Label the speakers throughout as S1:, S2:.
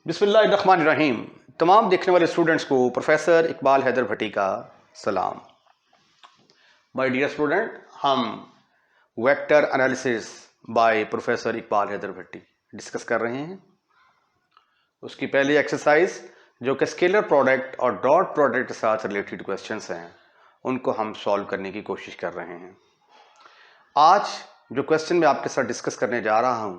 S1: बिस्मिल्लाहिर्रहमानिर्रहीम। तमाम देखने वाले स्टूडेंट्स को प्रोफेसर इकबाल हैदर भट्टी का सलाम। माय डियर स्टूडेंट, हम vector analysis by professor Iqbal Haider Bhatti discuss कर रहे हैं। उसकी पहली एक्सरसाइज जो कि स्केलर प्रोडक्ट और डॉट प्रोडक्ट के साथ रिलेटेड क्वेश्चंस हैं, उनको हम सॉल्व करने की कोशिश कर रहे हैं। आज जो क्वेश्चन मैं आपके साथ डिस्कस करने जा रहा हूं,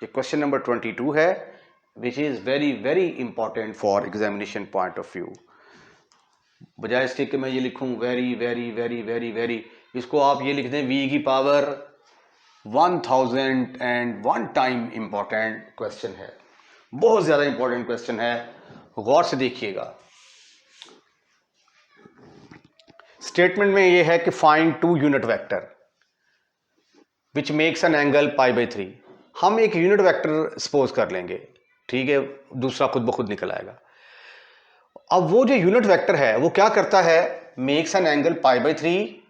S1: ये क्वेश्चन नंबर 22 है, which is very important for examination point of view. बजाय इसके कि मैं ये लिखूं वेरी, इसको आप ये लिख दें v की पावर 1001 टाइम इंपॉर्टेंट क्वेश्चन है, बहुत ज़्यादा इंपॉर्टेंट क्वेश्चन है। गौर से देखिएगा। स्टेटमेंट में ये है कि find 2 unit vector which makes an angle π/3। हम एक यूनिट वेक्टर सपोज कर लेंगे, ठीक है, दूसरा खुद ब खुद निकल आएगा। अब वो जो यूनिट वेक्टर है वो क्या करता है, makes an angle π/3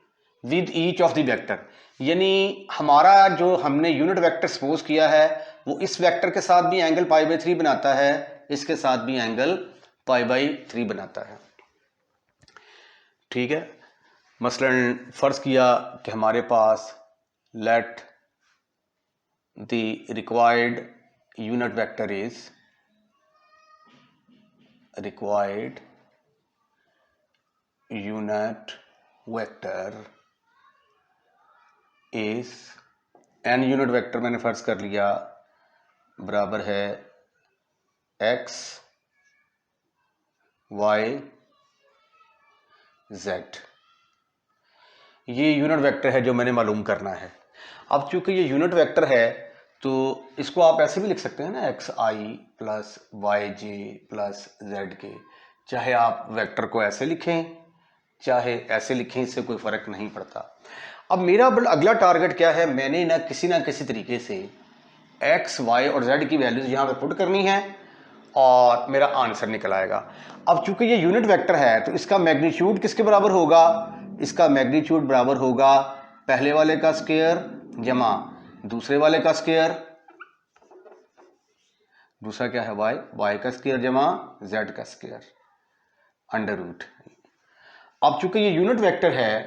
S1: with each of the vector. यानी हमारा जो हमने यूनिट वेक्टर सपोज किया है वो इस वेक्टर के साथ भी एंगल π/3 बनाता है, इसके साथ भी एंगल π/3 बनाता है। ठीक है, मसलन फर्ज किया कि हमारे पास let the required unit vector is required unit vector is n unit vector मैंने फर्ज कर लिया बराबर है x y z। ये यूनिट वेक्टर है जो मैंने मालूम करना है। अब चूंकि ये यूनिट वेक्टर है तो इसको आप ऐसे भी लिख सकते हैं ना, एक्स आई प्लस वाई जे प्लस जेड के। चाहे आप वेक्टर को ऐसे लिखें चाहे ऐसे लिखें, इससे कोई फर्क नहीं पड़ता। अब मेरा अगला टारगेट क्या है, मैंने ना किसी तरीके से एक्स वाई और जेड की वैल्यूज यहाँ पे पुट करनी है और मेरा आंसर निकल आएगा। अब चूंकि ये यूनिट वेक्टर है तो इसका मैग्नीट्यूड किसके बराबर होगा, इसका मैग्नीट्यूड बराबर होगा पहले वाले का स्क्वायर जमा दूसरे वाले का स्क्वायर, दूसरा क्या है y का स्क्वायर जमा z का स्क्वायर अंडर रूट। अब चूंकि ये यूनिट वेक्टर है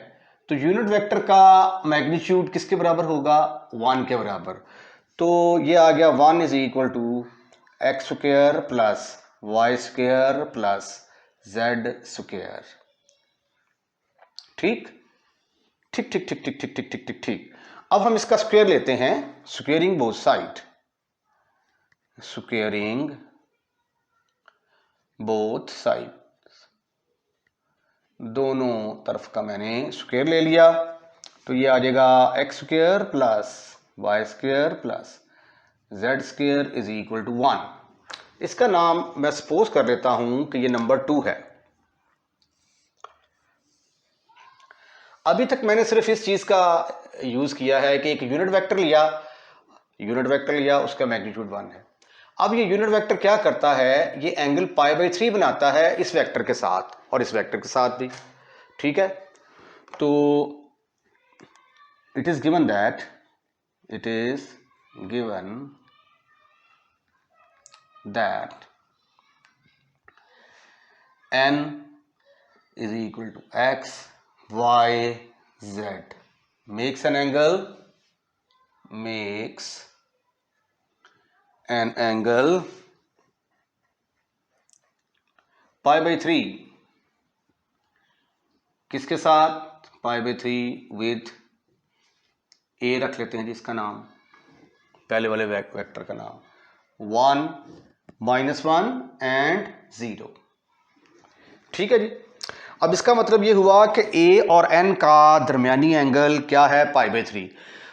S1: तो यूनिट वेक्टर का मैग्नीट्यूड किसके बराबर होगा, 1 के बराबर। तो ये आ गया 1 is equal to x square plus y square plus z square. ठीक ठीक ठीक ठीक ठीक ठीक ठीक ठीक ठीक ठीक। अब हम इसका स्क्वायर लेते हैं, squaring both side, squaring both side, दोनों तरफ का मैंने स्क्वायर ले लिया। तो ये आ जाएगा x square plus y square plus z square is equal to 1। इसका नाम मैं सपोज कर लेता हूं कि ये नंबर 2 है। अभी तक मैंने सिर्फ इस चीज का यूज किया है कि एक यूनिट वेक्टर लिया, उसका मैग्नीट्यूड 1 है। अब ये यूनिट वेक्टर क्या करता है, ये एंगल π/3 बनाता है इस वेक्टर के साथ और इस वेक्टर के साथ भी। ठीक है, तो it is given that n is equal to x y z makes an angle π/3 किसके साथ, π/3 विथ a रख लेते हैं जिसका नाम, पहले वाले वेक्टर का नाम 1 -1 एंड 0। ठीक है जी। अब इसका मतलब ये हुआ कि a और n का दरमियानी एंगल क्या है, π/3।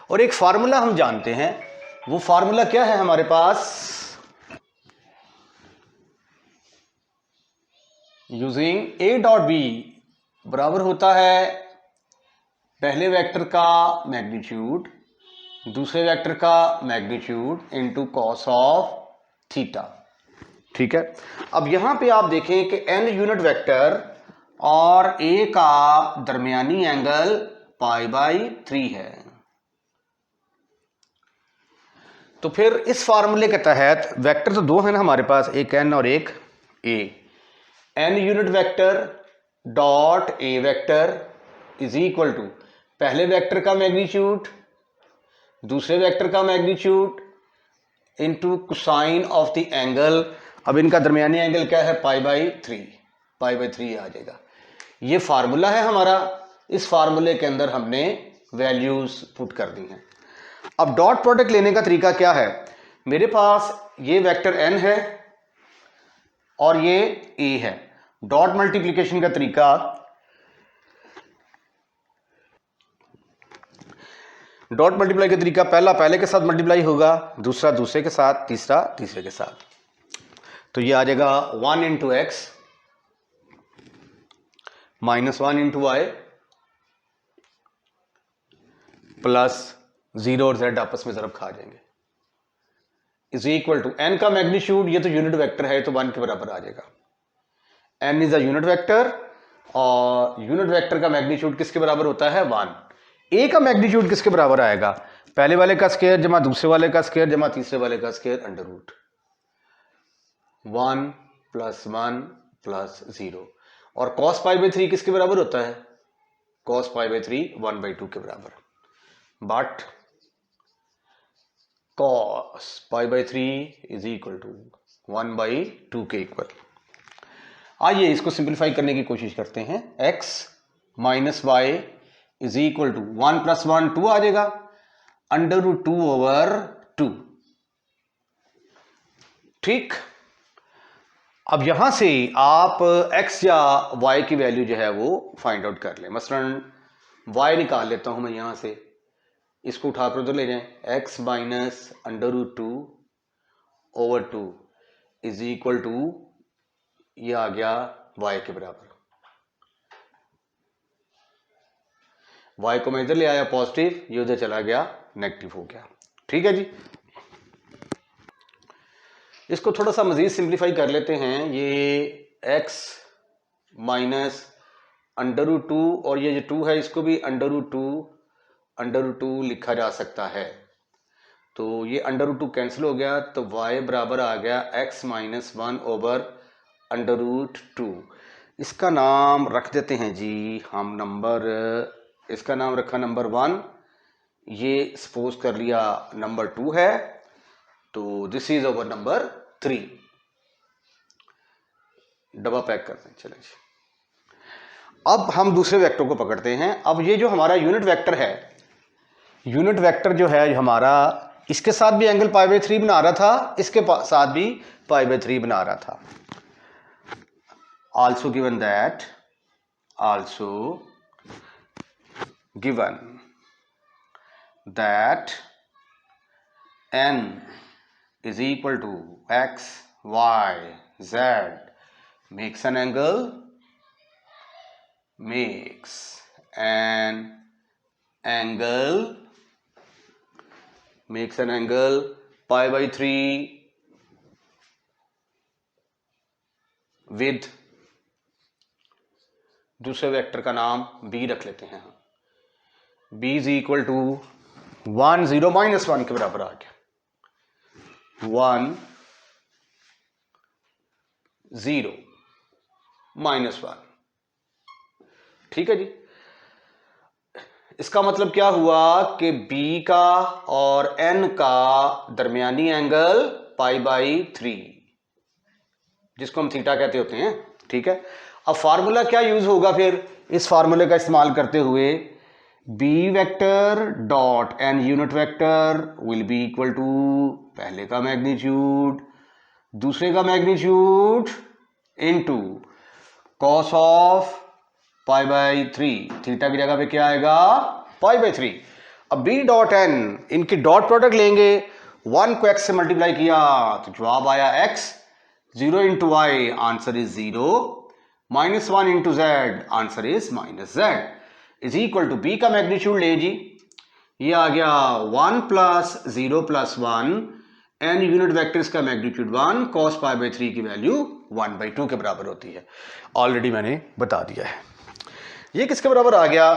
S1: और एक फार्मूला हम जानते हैं, वो फार्मूला क्या है हमारे पास, यूजिंग a डॉट b बराबर होता है पहले वेक्टर का मैग्नीट्यूड दूसरे वेक्टर का magnitude into cos of theta. ठीक है, अब यहां पे आप देखें कि n यूनिट वेक्टर और a का दरमियानी एंगल π/3 है। तो फिर इस फार्मूले के तहत वेक्टर तो दो है ना हमारे पास, एक एन और एक A. N unit vector dot A vector is equal to पहले वेक्टर का मैग्नीट्यूड दूसरे वेक्टर का magnitude into cosine of the angle. अब इनका दरमियानी एंगल क्या है, पाई बाई थ्री आ जाएगा। ये फार्मूला है हमारा, इस फार्मूले के अंदर हमने वैल्यूज पुट कर दी हैं। अब डॉट प्रोडक्ट लेने का तरीका क्या है, मेरे पास ये वेक्टर n है और ये a है। डॉट मल्टीप्लिकेशन का तरीका, डॉट मल्टीप्लाई का तरीका, पहला पहले के साथ मल्टीप्लाई होगा, दूसरा दूसरे के साथ, तीसरा तीसरे के साथ। तो ये आ जाएगा 1 into x minus 1 into y plus 0 और z आपस में ज़रब खा जाएंगे, इज इक्वल टू n का मैग्नीट्यूड, ये तो यूनिट वेक्टर है तो 1 के बराबर आ जाएगा। n is a unit vector और यूनिट वेक्टर का मैग्नीट्यूड किसके बराबर होता है, 1। a का मैग्नीट्यूड किसके बराबर आएगा, पहले वाले का स्क्वायर जमा दूसरे वाले का स्क्वायर जमा तीसरे वाले का square under root 1 plus 1 plus 0। और cos पाई बाई 3 किसके बराबर होता है, cos पाई बाई 3 1/2 के बराबर। But cos pi by 3 is equal to 1/2 के इक्वल। आइए इसको सिंप्लीफाई करने की कोशिश करते हैं। x minus y is equal to 1 plus 1 2 आ जाएगा, अंडर रूट 2 ओवर 2। ठीक, अब यहां से आप x या y की वैल्यू जो है वो फाइंड आउट कर लें। मसलन y निकाल लेता हूं मैं यहां से, इसको उठाकर उधर ले जाएं, x minus under root 2 over 2 is equal to, ये आ गया y के बराबर। y को मैं इधर ले आया पॉजिटिव, ये उधर चला गया नेगेटिव हो गया। ठीक है जी, इसको थोड़ा सा मजीद सिंप्लीफाई कर लेते हैं। ये x माइनस अंडर रूट 2 और ये जो 2 है इसको भी अंडर रूट 2 लिखा जा सकता है। तो ये अंडर रूट 2 कैंसिल हो गया, तो y बराबर आ गया x minus 1 over under root 2। इसका नाम रख देते हैं जी हम नंबर, इसका नाम रखा नंबर 1, ये सपोज कर लिया नंबर 2 है, तो दिस इज ओवर नंबर 3। डब्बा पैक करते हैं, चलें जी। अब हम दूसरे वेक्टर को पकड़ते हैं। अब ये जो हमारा यूनिट वेक्टर है, यूनिट वेक्टर जो है हमारा, इसके साथ भी एंगल पाई बाई 3 बना रहा था, इसके साथ भी पाई बाई 3 बना रहा था। also given that n is equal to x, y, z makes an angle pi by 3 with दूसरे वेक्टर का नाम b रख लेते हैं हम। b is equal to 1 0 minus 1 के बराबर आ गया, 1 0 माइनस 1। ठीक है जी, इसका मतलब क्या हुआ कि b का और n का दरमियानी एंगल पाई बाई 3, जिसको हम थीटा कहते होते हैं। ठीक है, अब फार्मूला क्या यूज होगा फिर, इस फार्मूले का इस्तेमाल करते हुए b vector dot n unit vector will be equal to पहले का मैग्नीट्यूड दूसरे का magnitude into cos of pi by 3, theta की जगह पे क्या आएगा, पाई बाई 3। अब b डॉट n, इनकी डॉट प्रोडक्ट लेंगे, 1 को x से मल्टीप्लाई किया तो जवाब आया x, 0 into y answer is 0, minus 1 into z answer is minus z, is equal to b का मैग्नीट्यूड ले जी, ये आ गया 1 plus 0 plus 1, n unit vectors का मैग्नीट्यूड 1, cos पाई बाई 3 की वैल्यू 1/2 के बराबर होती है। ऑलरेडी मैंने बता दिया है। ये किसके बराबर आ गया,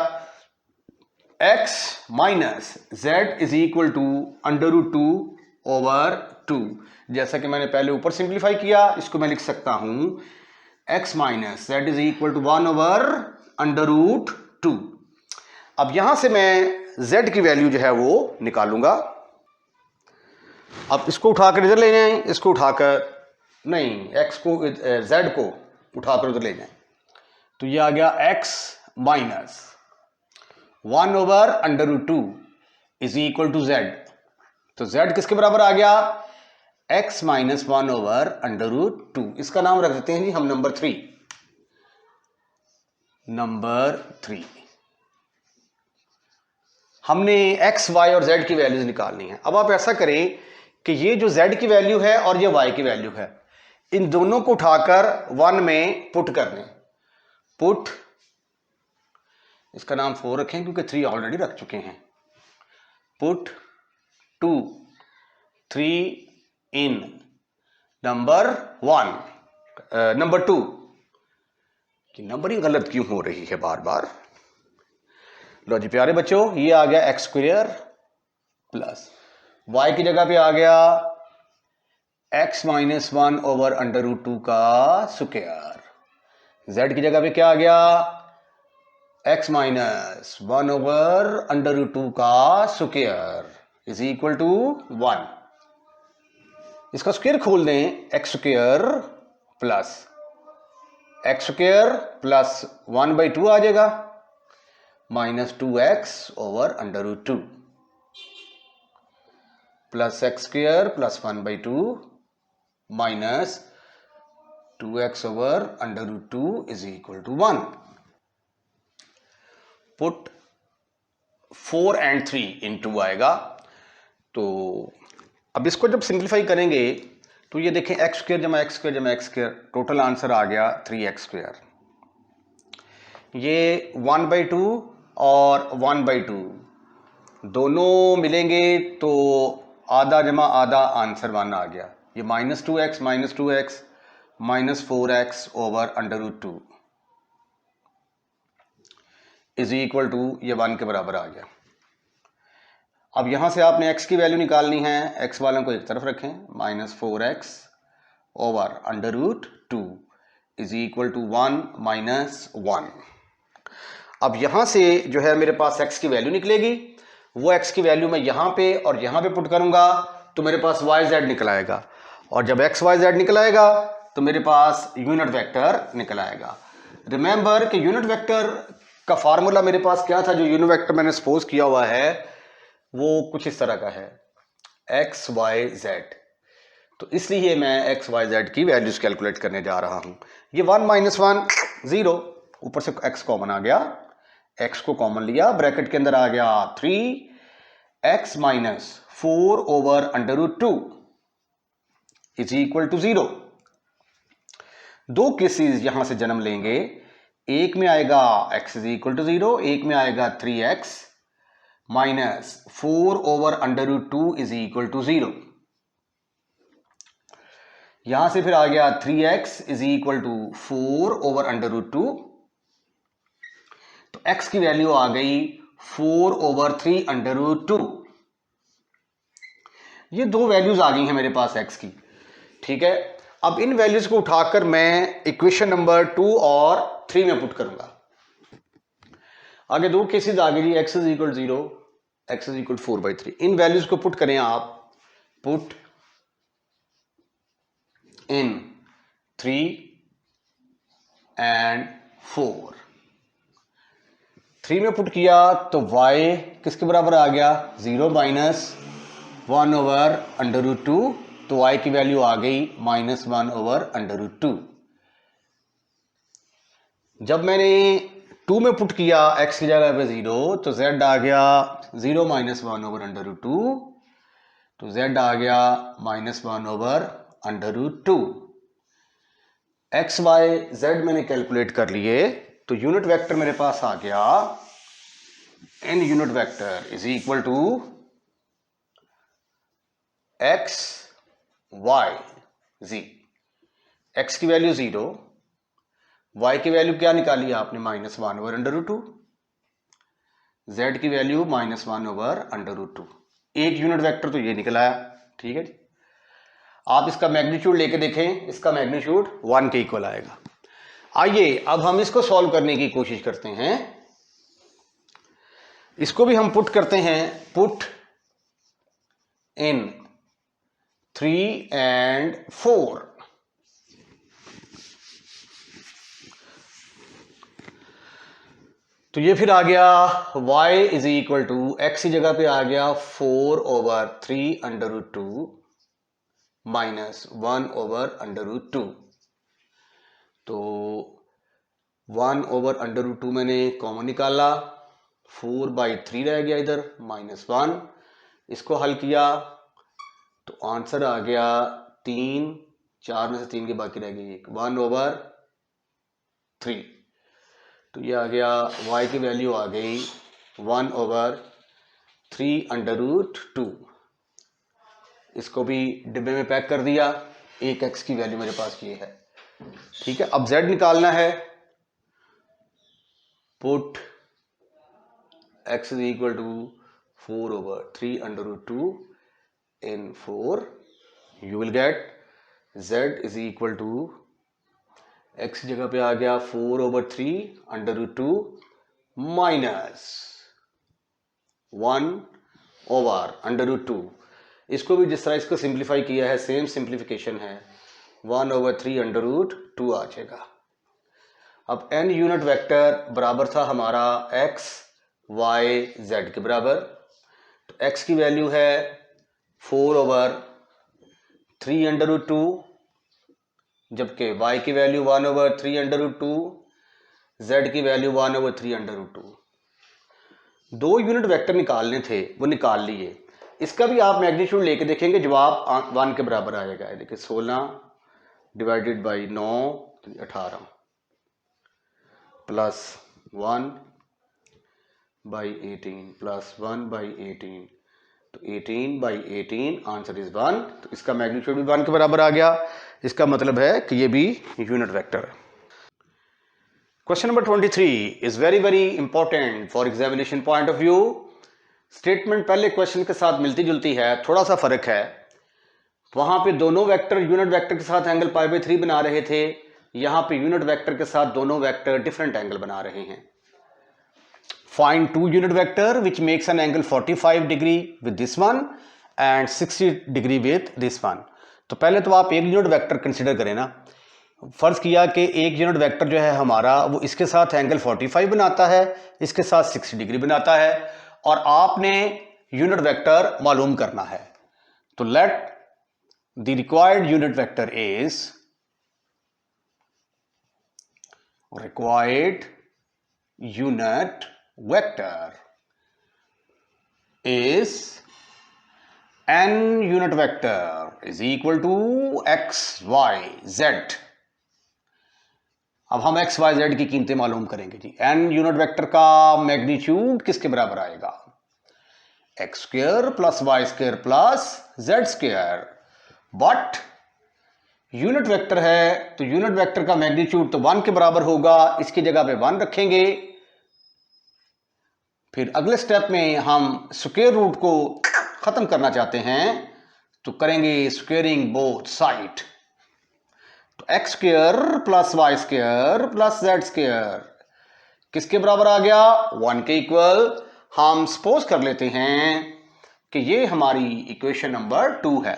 S1: x minus z is equal to under root 2 over 2। जैसा कि मैंने पहले ऊपर सिंप्लीफाई किया, इसको मैं लिख सकता हूं x minus z is equal to 1 over under root 2। अब यहां से मैं z की वैल्यू जो है वो निकालूंगा। अब इसको उठाकर इधर ले जाएं, इसको उठाकर नहीं, x को z को उठाकर उधर ले जाएं, तो ये आ गया x minus 1 over under root 2 is equal to z। तो z किसके बराबर आ गया? x minus 1 over under root 2। इसका नाम रख देते हैं जी हम नंबर 3। नंबर 3 हमने x, y और z की वैल्यूज निकालनी है। अब आप ऐसा करें कि ये जो z की वैल्यू है और ये y की वैल्यू है, इन दोनों को उठाकर 1 में पुट कर दें। पुट, इसका नाम 4 रखें क्योंकि 3 ऑलरेडी रख चुके हैं। पुट 2 3 इन नंबर 1 नंबर 2 कि नंबरिंग गलत क्यों हो रही है बार बार। लो जी प्यारे बच्चों, ये आ गया एक्स स्क्वायर प्लस वाई की जगह पे आ गया x minus 1 over under root 2 का स्क्वायर। z की जगह पे क्या आ गया? x minus 1 over under root 2 का स्क्वायर इज इक्वल टू 1। इसका स्क्वायर खोल दें, एक्स स्क्वायर प्लस 1/2 आ जाएगा minus 2x over under root 2 plus x square plus 1/2 minus 2x over under root 2 is equal to 1। Put 4 and 3 in 2 आएगा। तो अब इसको जब सिंप्लीफाई करेंगे तो ये देखें एक्स स्क्वायर जमा एक्स स्क्वायर जमा एक्स स्क्वायर, टोटल आंसर आ गया 3x स्क्वायर। ये 1/2 और 1/2 दोनों मिलेंगे तो आधा जमा आधा आंसर 1 आ गया। ये minus 2x minus 4x over under root 2 is equal to ये 1 के बराबर आ गया। अब यहां से आपने x की वैल्यू निकालनी है, x वालों को एक तरफ रखें, minus 4x over under root 2 is equal to 1 minus 1। अब यहां से जो है मेरे पास x की वैल्यू निकलेगी, वो x की वैल्यू मैं यहां पे और यहां पे पुट करूंगा तो मेरे पास yz निकल आएगा, और जब xyz निकल आएगा तो मेरे पास यूनिट वेक्टर निकल आएगा। रिमेंबर कि यूनिट वेक्टर का फार्मूला मेरे पास क्या था? जो यूनिट वेक्टर मैंने सपोज किया हुआ है वो कुछ इस तरह का है, एक्स वाई जेड। तो इसलिए मैं एक्स वाई जेड की वैल्यूज कैलकुलेट करने जा रहा हूं। ये 1 माइनस 1 0, ऊपर से x कॉमन आ गया, x को कॉमन लिया, ब्रैकेट के अंदर आ गया 3x minus 4 over under root 2 is equal to 0। दो केसेस यहां से जन्म लेंगे, एक में आएगा x इज इक्वल टू 0, एक में आएगा 3x minus 4 over under root 2 is equal to 0। यहां से फिर आ गया 3x is equal to 4 over under root 2, तो x की वैल्यू आ गई 4 ओवर 3 अंडर रूट 2। ये दो वैल्यूज आ गई हैं मेरे पास x की, ठीक है। अब इन वैल्यूज को उठाकर मैं इक्वेशन नंबर 2 और 3 में पुट करूंगा। आगे दो केसेस आ गए जी, x is equal 0, x is equal 4/3। In values को पुट करें आप, पुट इन 3 and 4। 3 में पुट किया तो y किसके बराबर आ गया? 0 माइनस 1 ओवर अंडर रूट 2, तो y की वैल्यू आ गई माइनस 1 ओवर अंडर रूट 2। जब मैंने 2 में पुट किया x की जगह पे 0, तो z आ गया 0 माइनस 1 ओवर अंडर रूट 2, तो z आ गया minus 1 over under root 2। X y z मैंने कैलकुलेट कर लिए, तो यूनिट वेक्टर मेरे पास आ गया n unit vector is equal to x y z. X की वैल्यू 0, y की वैल्यू क्या निकाली आपने? Minus 1 over under root 2, z की value minus 1 over under root 2। एक यूनिट वेक्टर तो ये निकल आया। ठीक है जी। आप इसका मैग्नीट्यूड लेके देखें, इसका मैग्नीट्यूड 1 के इक्वल आएगा। आइए अब हम इसको सॉल्व करने की कोशिश करते हैं। इसको भी हम पुट करते हैं, पुट इन 3 and 4। तो ये फिर आ गया y is equal to x की जगह पे आ गया 4/3√2 माइनस 1/√2। तो 1/√2 मैंने कॉमन निकाला, 4/3 रह गया इधर, -1। इसको हल किया तो आंसर आ गया 3, 4 में से 3 के बाकी रह गई 1/3। तो ये आ गया y की वैल्यू आ गई 1/3√2। इसको भी डिब्बे में पैक कर दिया। एक x की वैल्यू मेरे पास ये है, ठीक है। अब z निकालना है। Put x is equal to 4/3√2 in 4, you will get z is equal to x जगह पे आ गया 4/3√2 माइनस 1/√2। इसको भी जिस तरह इसको सिंप्लीफाई किया है सेम सिंप्लीफिकेशन है, 1/3√2 आ जाएगा। अब n यूनिट वेक्टर बराबर था हमारा x y z के बराबर। तो x की वैल्यू है 4/3√2, जबकि y की वैल्यू 1/3√2, z की वैल्यू 1/3√2। दो यूनिट वेक्टर निकालने थे, वो निकाल लिए। इसका भी आप मैग्नीट्यूड लेके देखेंगे, जवाब 1 के बराबर आएगा। देखिए 16 डिवाइडेड बाई 9 18 प्लस 1/18 प्लस 1/18, तो 18/18 आंसर इज 1। तो इसका मैग्नीट्यूड भी 1 के बराबर आ गया। इसका मतलब है कि ये भी यूनिट वेक्टर है। Question number 23 is very very important for examination point of view. Statement पहले क्वेश्चन के साथ मिलती जुलती है, थोड़ा सा फर्क है। वहां पे दोनों वेक्टर यूनिट वेक्टर के साथ एंगल π/3 बना रहे थे, यहां पे यूनिट वेक्टर के साथ दोनों वेक्टर डिफरेंट एंगल बना रहे हैं। Find two unit vector which makes an angle 45 degree with this one and 60 degree with this one। तो पहले तो आप एक यूनिट वेक्टर कंसिडर करें ना। फर्ज किया कि एक यूनिट वेक्टर जो है हमारा वो इसके साथ एंगल 45 बनाता है, इसके साथ 60 डिग्री बनाता है, और आपने यूनिट वेक्टर मालूम करना है। तो late the required unit vector is required unit vector is n unit vector is equal to x y z। अब हम x y z की कीमतें मालूम करेंगे जी। n यूनिट वेक्टर का मैग्नीट्यूड किसके बराबर आएगा? x square plus y square plus z square. But unit vector है तो यूनिट वेक्टर का मैग्नीट्यूड तो 1 के बराबर होगा, इसकी जगह पे 1 रखेंगे। फिर अगले स्टेप में हम स्क्वायर रूट को खत्म करना चाहते हैं, तो करेंगे स्क्वेयरिंग बोथ साइड। तो x square plus y square plus z square किसके बराबर आ गया? 1 के इक्वल। हम सपोज कर लेते हैं कि ये हमारी इक्वेशन नंबर 2 है।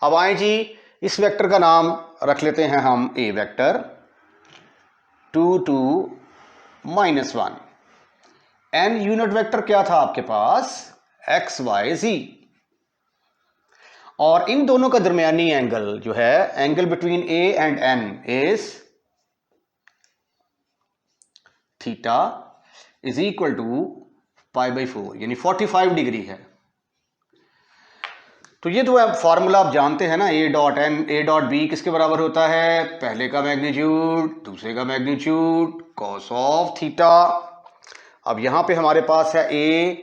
S1: अब आए जी, इस वेक्टर का नाम रख लेते हैं हम ए वेक्टर, 2 2 -1। एन यूनिट वेक्टर क्या था आपके पास? एक्स वाई जी। और इन दोनों का दरमियानी एंगल जो है, angle between A and N is theta is equal to π/4, यानी 45 डिग्री है। तो ये तो फॉर्मूला आप जानते हैं ना, a dot n a dot b किसके बराबर होता है? पहले का मैग्नीट्यूड दूसरे का मैग्नीट्यूड कॉस ऑफ थीटा। अब यहां पे हमारे पास है a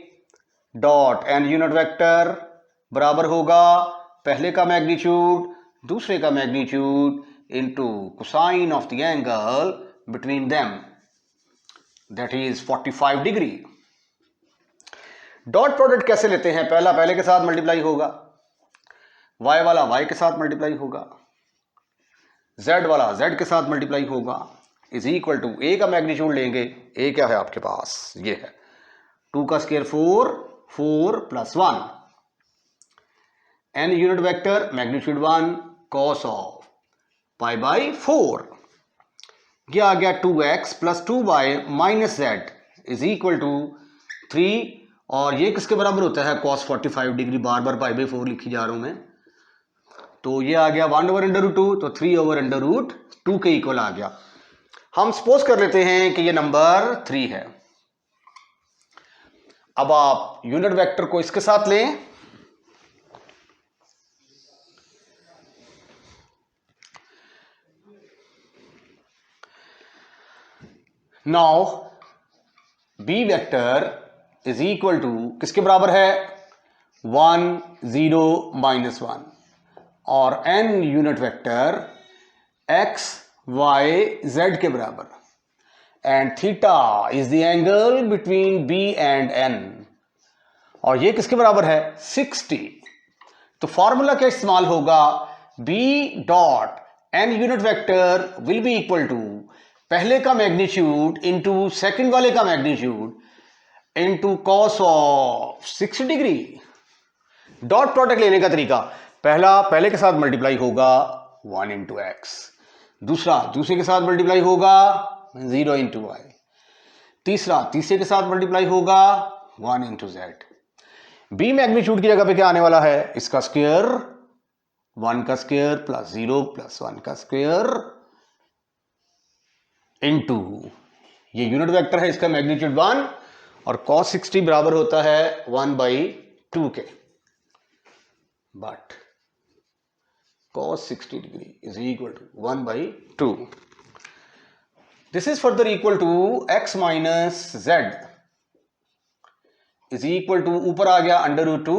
S1: dot n unit vector बराबर होगा पहले का मैग्नीट्यूड दूसरे का magnitude into cosine of the angle between them, that is 45 degree. Dot product कैसे लेते हैं? पहला पहले के साथ मल्टीप्लाई होगा, y वाला y के साथ मल्टीप्लाई होगा, z वाला z के साथ मल्टीप्लाई होगा, इज इक्वल टू a का मैग्नीट्यूड लेंगे, a क्या है आपके पास, ये है 2 का square 4, 4 plus 1, n unit vector magnitude 1 cos of pi by 4, ये आ गया 2x plus 2y minus z is equal to 3, और ये किसके बराबर होता है cos 45 डिग्री, बार बार पाई बाई 4 लिखी जा रहा हूं मैं, तो ये आ गया 1/√2, तो 3/√2 के इक्वल आ गया। हम सपोज कर लेते हैं कि ये नंबर 3 है। अब आप यूनिट वेक्टर को इसके साथ लें, now b vector is equal to किसके बराबर है 1 0 -1, और n यूनिट वेक्टर x y z के बराबर, and theta is the angle between b and n, और ये किसके बराबर है 60। तो फॉर्मूला क्या इस्तेमाल होगा, b dot n unit vector will be equal to पहले का मैग्नीट्यूड इंटू सेकेंड वाले का magnitude into cos of 60 degree. Dot product लेने का तरीका, पहले के साथ मल्टीप्लाई होगा 1 इंटू एक्स, दूसरे के साथ मल्टीप्लाई होगा 0 इंटू वाई, तीसरे के साथ मल्टीप्लाई होगा 1 इंटू जेड। बी मैग्नीट्यूड की जगह पे क्या आने वाला है, इसका स्क्वायर 1 का स्क्वायर प्लस 0 प्लस 1 का स्क्वायर इंटू ये यूनिट वेक्टर है, इसका मैग्नीट्यूड 1, और cos 60 बराबर होता है 1/2 के, but cos 60 degree is equal to 1/2। This is further equal to x minus z is equal to, ऊपर आ गया √2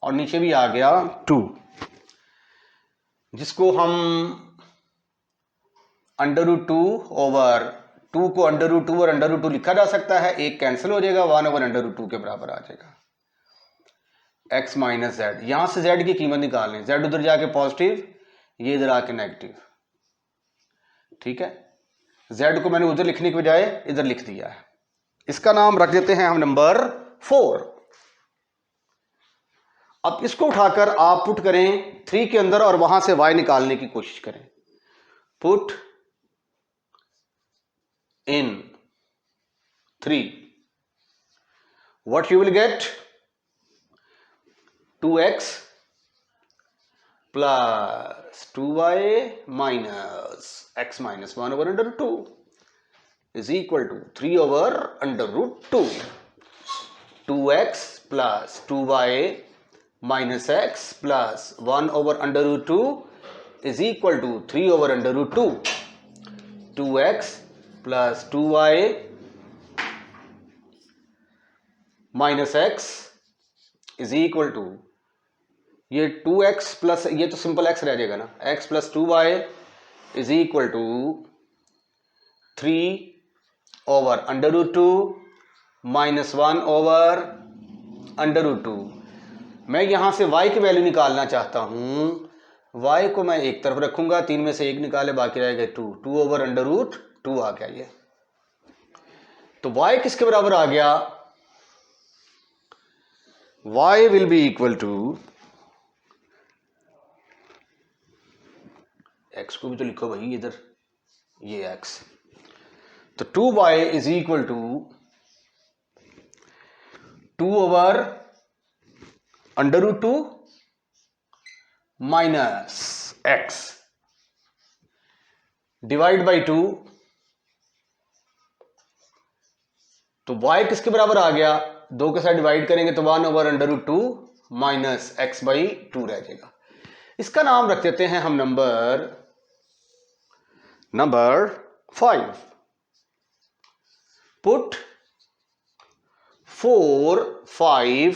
S1: और नीचे भी आ गया 2, जिसको हम √2 ओवर 2 को √2 और √2 लिखा जा सकता है, एक कैंसिल हो जाएगा, 1/√2 के बराबर आ जाएगा x माइनस जेड। यहां से z की कीमत निकालनी, z उधर जाके पॉजिटिव, ये इधर आके नेगेटिव, ठीक है। z को मैंने उधर लिखने के बजाय इधर लिख दिया है, इसका नाम रख देते हैं हम नंबर 4। अब इसको उठाकर आप पुट करें 3 के अंदर और वहां से y निकालने की कोशिश करें। Put in 3, what you will get, 2x plus 2y minus x minus 1/√2 is equal to 3/√2, 2x plus 2y minus x plus 1/√2 is equal to 3/√2, 2x plus 2y minus x is equal to, ये 2x plus, ये तो simple x रह जाएगा ना, x plus 2y is equal to 3/√2 minus 1/√2। मैं यहां से y की वैल्यू निकालना चाहता हूं, y को मैं एक तरफ रखूंगा, 3 में से 1 निकाले बाकी रहेगा 2/√2 आ गया ये, तो y किसके बराबर आ गया, y will be equal to, x को भी तो लिखो भाई इधर, ये x, तो 2y is equal to 2/√2 minus x divide by 2, तो y किसके बराबर आ गया, 2 के साथ डिवाइड करेंगे तो 1/√2 माइनस x/2 रह जाएगा। इसका नाम रख देते हैं हम नंबर 5। पुट 4 5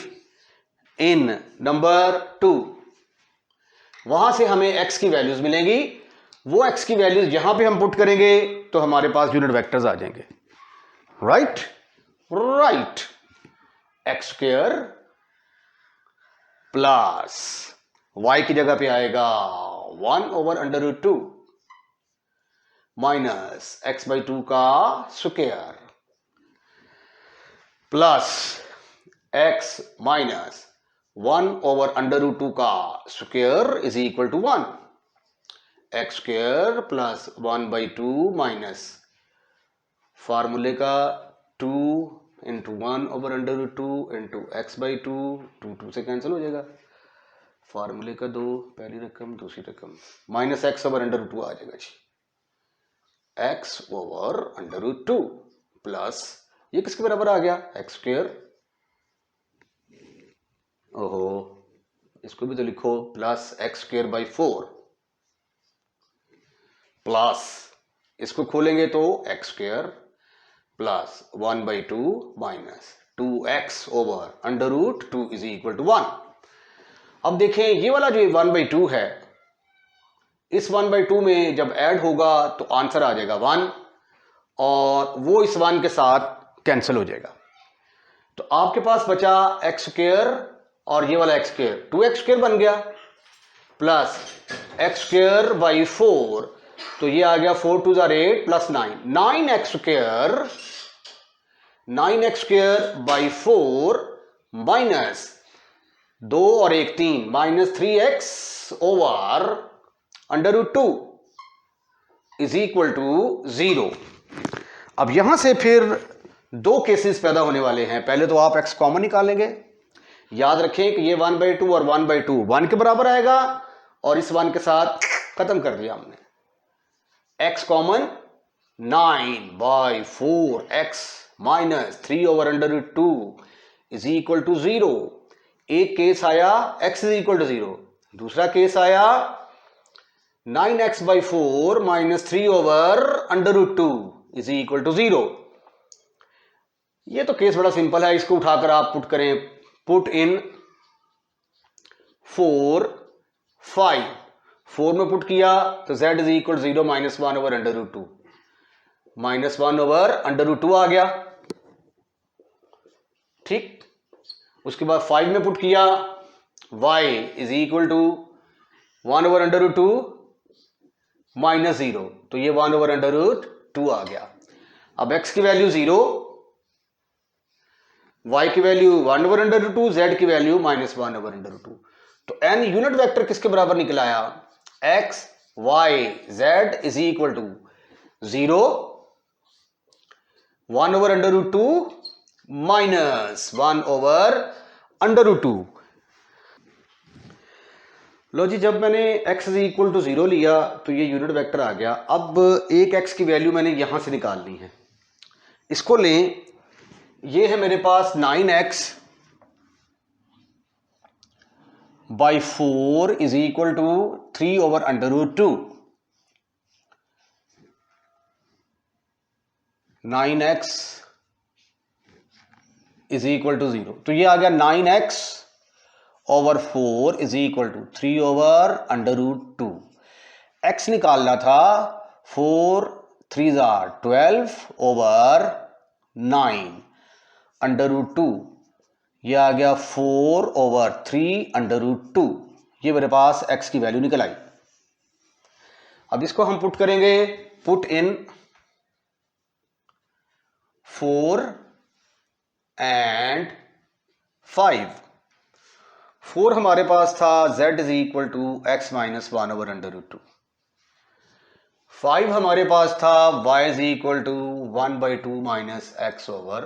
S1: इन नंबर 2, वहां से हमें x की वैल्यूज मिलेंगी, वो x की वैल्यूज यहां पे हम पुट करेंगे तो हमारे पास यूनिट वेक्टर्स आ जाएंगे, right, x square plus y की जगह पे आएगा 1/√2 माइनस x/2 का स्क्वायर प्लस x माइनस 1/√2 का square is equal to 1, x square plus 1/2 minus फार्मूले का 2 इंटू 1/√2 इंटू x/2, 2 से कैंसिल हो जाएगा, फार्मूले का 2 पहली रकम दूसरी रकम माइनस x/√2 आ जाएगा जी, x/√2 प्लस ये किसके बराबर आ गया, एक्स स्क्वायर, ओहो इसको भी तो लिखो, plus x square by 4 plus इसको खोलेंगे तो x square plus 1/2 minus 2x/√2 is equal to 1। अब देखें ये वाला जो 1/2 है, इस 1/2 में जब ऐड होगा तो आंसर आ जाएगा 1 और वो इस 1 के साथ कैंसिल हो जाएगा। तो आपके पास बचा एक्स स्क्वायर और ये वाला एक्स स्क्वायर, 2x स्क्वायर बन गया प्लस एक्स स्क्वायर बाई 4, तो ये आ गया 4 2 8 plus 9, 9x square by 4 minus 2 और 1 3 minus 3x/√2 is equal to 0। अब यहां से फिर दो केसेस पैदा होने वाले हैं। पहले तो आप x कॉमन निकालेंगे, याद रखें कि ये 1/2 और 1/2 1 के बराबर आएगा और इस 1 के साथ खत्म कर दिया हमने, x common 9/4x minus 3/√2 is equal to 0। एक केस आया x इज इक्वल टू 0, दूसरा केस आया 9x/4 minus 3/√2 is equal to 0। ये तो केस बड़ा सिंपल है, इसको उठाकर आप पुट करें, पुट इन 4 5, 4 में पुट किया तो z is equal 0 minus 1/√2, minus 1/√2 आ गया, ठीक। उसके बाद 5 में पुट किया, y is equal to 1/√2 minus 0, तो ये 1/√2 आ गया। अब x की वैल्यू 0, y की वैल्यू 1/√2, z की वैल्यू माइनस 1/√2। तो n यूनिट वेक्टर किसके बराबर निकल आया, x y z is equal to 0, 1/√2 minus 1/√2। लो जी, जब मैंने x इज इक्वल टू 0 लिया तो ये यूनिट वेक्टर आ गया। अब एक x की वैल्यू मैंने यहां से निकालनी है, इसको लें, ये है मेरे पास 9x by 4 is equal to 3/√2, 9x is equal to 0, तो ये आ गया 9x/4 is equal to 3/√2। x निकालना था, 4 3 12/9 √2, ये आ गया 4/3 √2। ये मेरे पास x की वैल्यू निकल आई। अब इसको हम पुट करेंगे, पुट इन 4 एंड 5। 4 हमारे पास था z is equal to x minus 1/√2, 5 हमारे पास था y is equal to 1/2 minus x/√,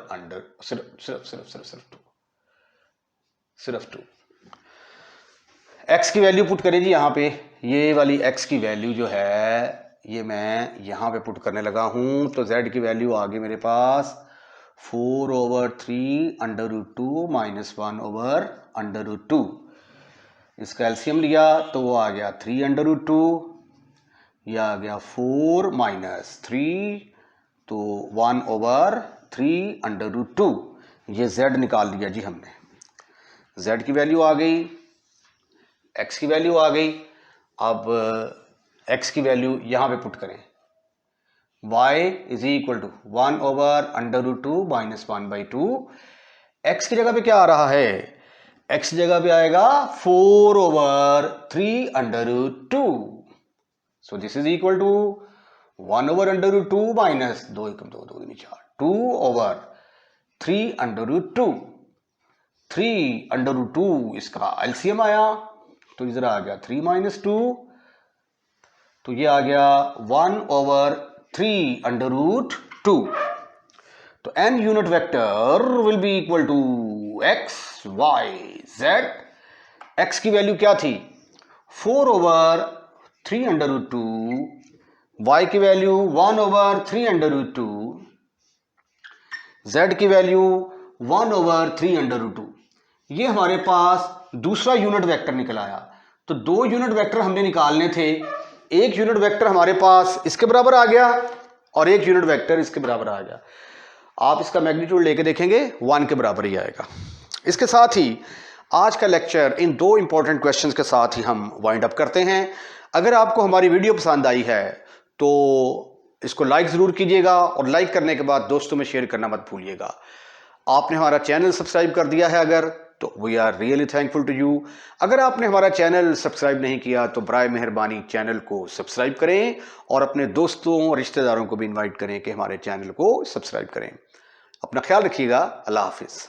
S1: सिर्फ 2। x की वैल्यू पुट करें जी यहाँ पे, ये वाली x की वैल्यू जो है ये मैं यहाँ पे पुट करने लगा हूँ, तो z की वैल्यू आ गई मेरे पास 4/3 माइनस 1/√2। इसका एलसीएम लिया तो वो आ गया 3/2, यह आ गया 4 माइनस 3, तो 1/3 ये z निकाल लिया जी हमने। z की वैल्यू आ गई, x की वैल्यू आ गई। अब x की वैल्यू यहाँ पे पुट करें, y is equal to 1/√2 minus 1/2। x की जगह पे क्या आ रहा है, x जगह पे आएगा 4/3√2। So this is equal to 1/√2 minus 2 एकम 2 2 दूनी 4 2/3√2। 3√2 इसका एलसीएम आया तो इधर आ गया 3 - 2 तो ये आ गया 1/3√2। तो n unit vector will be equal to x y z। x की वैल्यू क्या थी 4/3√2, y की वैल्यू 1/3√2, z की वैल्यू 1/3√2। ये हमारे पास दूसरा यूनिट वेक्टर निकल आया। तो दो यूनिट वेक्टर हमने निकालने थे। एक यूनिट वेक्टर हमारे पास इसके बराबर आ गया और एक यूनिट वेक्टर इसके बराबर आ गया। आप इसका मैग्नीट्यूड लेके देखेंगे 1 के बराबर ही आएगा। इसके साथ ही आज का लेक्चर इन दो इंपॉर्टेंट क्वेश्चंस के साथ ही हम वाइंड अप करते हैं। अगर आपको हमारी वीडियो पसंद आई है तो इसको लाइक ज़रूर कीजिएगा और लाइक करने के बाद दोस्तों में शेयर करना मत भूलिएगा। आपने हमारा चैनल सब्सक्राइब कर दिया है अगर, तो we are really thankful to you. अगर आपने हमारा चैनल सब्सक्राइब नहीं किया तो बराए मेहरबानी चैनल को सब्सक्राइब करें और अपने दोस्तों और रिश्तेदारों को भी इनवाइट करें कि हमारे चैनल को सब्सक्राइब करें। अपना ख्याल रखिएगा। अल्लाह हाफिज़।